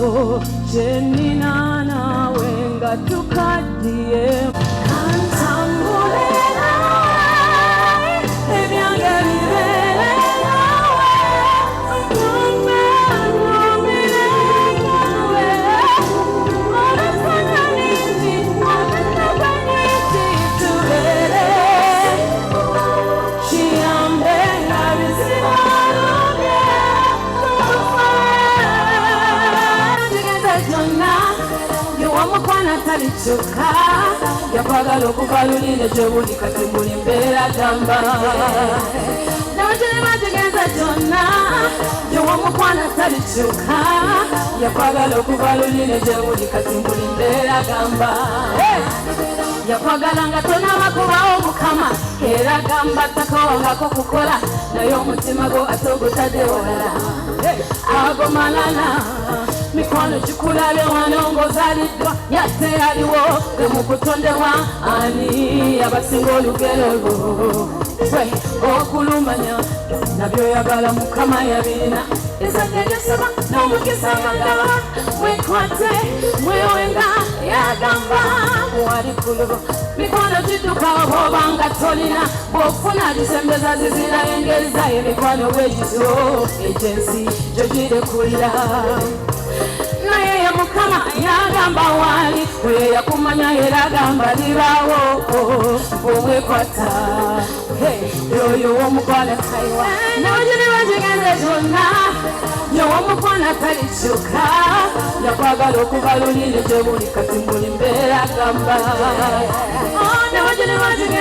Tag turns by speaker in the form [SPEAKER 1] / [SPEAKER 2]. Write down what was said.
[SPEAKER 1] so jenina nawe nga tukaddiye kantambulira ebyange bibeere nawe tumbeerumire nawe olufananingi olutaganyiti tubeere kiyambe nga bizibalubye Wamukwana talikyuka yakwagala okubalulira gyebuli kati muli mbeera gamba nabagene bategeeza gyonna gyewamukwana talikyuka yakwagala okubalulira gyebuli kati muli mbeera gamba yakwagala nga tonabakubawo mukama era gamba takawangako kukola naye omutima gwo ate ogutadde walala agomalana mikono gikulabe wano ng'ozaliddwa yate aliwo ge mu kutondewa ani abasinga olugero lwo ffe okulumanya nabyoyagala mukama yabirina ezadde lyosaba n'omukisa magaba mwekwate mwewenga yagamba muwali kulubo mikono gidduka bw'obanga tolina bw'ofuna lisembeza zizira engeri zayo emikwano bwegityo ejensi gyo girekulira naye ye mukama yagamba wali oyo yakumanya era agamba libaawo omwekwata oyo w'omukwana kaiwa nabagene bategeeze gyonna yow'omukwana talikyuka yakwagala okubalulira gyebuli kati mbuli mbeera agamba nabagene bategeeze